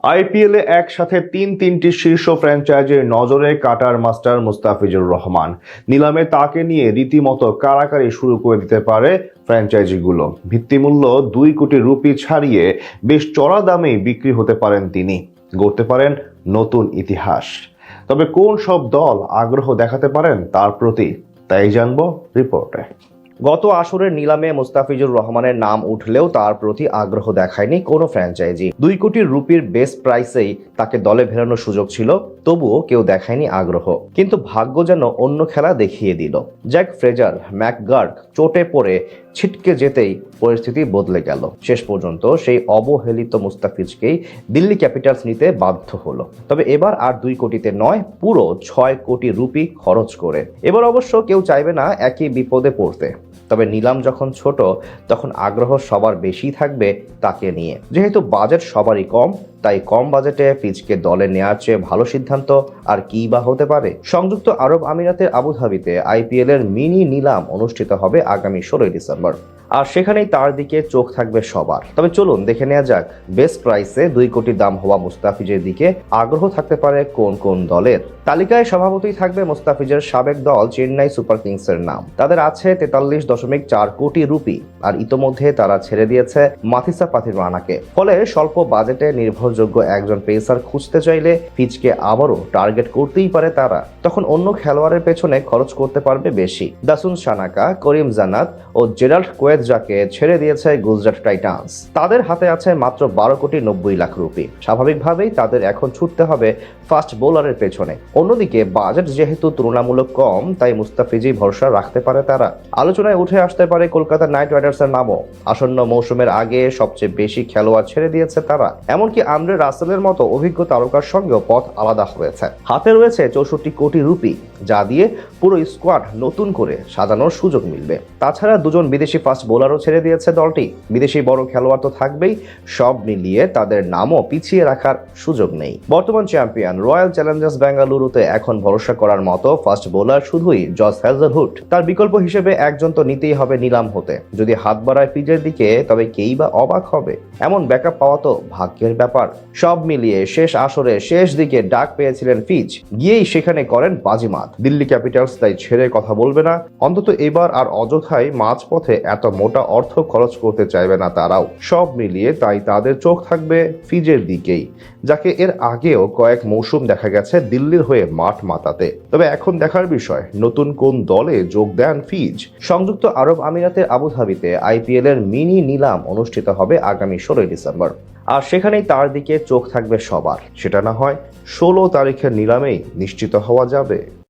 আইপিএলে একসাথে তিনটি শীর্ষ ফ্র্যাঞ্চাইজির নজরে কাটার মাস্টার মুস্তাফিজুর রহমান। নিলামে তাকে নিয়ে রীতিমতো কাড়াকাড়ি শুরু করে দিতে পারে ফ্র্যাঞ্চাইজিগুলো। ভিত্তিমূল্য 2 কোটি রুপি ছাড়িয়ে বেশ চড়া দামেই বিক্রি হতে পারেন তিনি, গড়তে পারেন নতুন ইতিহাস। তবে কোন সব দল আগ্রহ দেখাতে পারেন তার প্রতি, তাই জানবো রিপোর্টে। গত আসরের নিলামে মুস্তাফিজুর রহমানের নাম উঠলেও তার প্রতি আগ্রহ দেখায়নি কোনো ফ্র্যাঞ্চাইজি। 2 কোটি রুপির বেস প্রাইসেই তাকে দলে ফেরানোর সুযোগ ছিল, তবুও কেউ দেখায়নি আগ্রহ। কিন্তু ভাগ্য যেন অন্য খেলা দেখিয়ে দিল। জ্যাক ফ্রেজার ম্যাকগার্ক চোটে পড়ে ছিটকে যেতেই পরিস্থিতি বদলে গেল। শেষ পর্যন্ত সেই অবহেলিত মুস্তাফিজকেই দিল্লি ক্যাপিটালস নিতে বাধ্য হলো। তবে এবার আর 2 কোটিতে নয়, পুরো 6 কোটি রুপি খরচ করে। এবার অবশ্য কেউ চাইবে না একই বিপদে পড়তে। তবে নিলাম যখন ছোট, তখন আগ্রহ সবার বেশি থাকবে তাকে নিয়ে। যেহেতু বাজেট সবারই কম, তাই কম বাজেটে ফিজকে দলে নেওয়ার চেয়ে ভালো সিদ্ধান্ত আর কি বা হতে পারে। সংযুক্ত আরব আমিরাতের আবুধাবিতে আইপিএল এর মিনি নিলাম অনুষ্ঠিত হবে আগামী 16 ডিসেম্বর। আর সেখানেই তার দিকে চোখ থাকবে সবার। তবে চলুন দেখে নেওয়া যাক বেস্ট প্রাইসে 2 কোটি দাম হওয়া মুস্তাফিজের দিকে আগ্রহ থাকতে পারে কোন কোন দলের। তালিকায় স্বভাবতই থাকবে মুস্তাফিজের সাবেক দল চেন্নাই সুপার কিংসের নাম। তাদের আছে 43.4 কোটি রুপি, আর ইতোমধ্যে তারা ছেড়ে দিয়েছে মাথিসা পাথিরমানাকে। ফলে স্বল্প বাজেটে নির্ভরযোগ্য একজন পেসার খুঁজতে চাইলে ফিজকে আবারও টার্গেট করতেই পারে তারা। তখন অন্য খেলোয়াড়ের পেছনে খরচ করতে পারবে বেশি। দাসুন সানাকা, করিম জান্নাত ও জেরাল্ড কোয়েৎজাকে ছেড়ে দিয়েছে গুজরাট টাইটান্স। তাদের হাতে আছে মাত্র 12,90,00,000 রুপি। স্বাভাবিকভাবেই তাদের এখন ছুটতে হবে ফাস্ট বোলারের পেছনে। অন্যদিকে বাজেট যেহেতু তুলনামূলক কম, তাই মুস্তাফিজই ভরসা রাখতে পারে তারা। আলোচনায় উঠে আসতে পারে কলকাতা নাইট রাইডার্সের নামও। আসন্ন মৌসুমের আগে সবচেয়ে বেশি খেলোয়াড় ছেড়ে দিয়েছে তারা। এমনকি আন্দ্রে রাসেলের মতো অভিজ্ঞ তারকার সঙ্গেও পথ আলাদা হয়েছে। হাতে রয়েছে 64 কোটি রুপি, যা দিয়ে পুরো স্কোয়াড নতুন করে সাজানোর সুযোগ মিলবে। তাছাড়া 2জন বিদেশি ফাস্ট বোলারও ছেড়ে দিয়েছে দলটি। বিদেশি বড় খেলোয়াড় তো থাকবেই, সব মিলিয়ে তাদের নামও পিছিয়ে রাখার সুযোগ নেই। বর্তমান চ্যাম্পিয়ন রয়্যাল চ্যালেঞ্জার্স বেঙ্গালুরুতে এখন ভরসা করার মতো ফাস্ট বোলার শুধুই জস হ্যাজেলউড। তার বিকল্প হিসেবে একজন তো নিতেই হবে নিলাম হতে। যদি হাত বাড়ায় ফিজের দিকে, তবে কেই বা অবাক হবে। এমন ব্যাকআপ পাওয়া তো ভাগ্যের ব্যাপার। সব মিলিয়ে শেষ আসরে শেষ দিকে ডাক পেয়েছিলেন ফিজ, গিয়েই সেখানে করেন বাজিমাত। দিল্লি ক্যাপিটালস তাই ছেড়ে কথা বলবে না। অন্তত এবার আর অযথাই মাঝপথে এত মোটা অর্থ খরচ করতে চাইবে না তারাও। সব মিলিয়ে তাই তাদের চোখ থাকবে ফিজের দিকেই, যাকে এর আগেও কয়েক মৌসুম দেখা গেছে দিল্লির হয়ে মাঠ মাতাতে। তবে এখন দেখার বিষয় নতুন কোন দলে যোগ দেন ফিজ। সংযুক্ত আরব আমিরাতের আবুধাবিতে আইপিএল এর মিনি নিলাম অনুষ্ঠিত হবে আগামী 16 ডিসেম্বর। আর সেখানেই তার দিকে চোখ থাকবে সবার। সেটা না হয় 16 তারিখের নিলামেই নিশ্চিত হওয়া যাবে।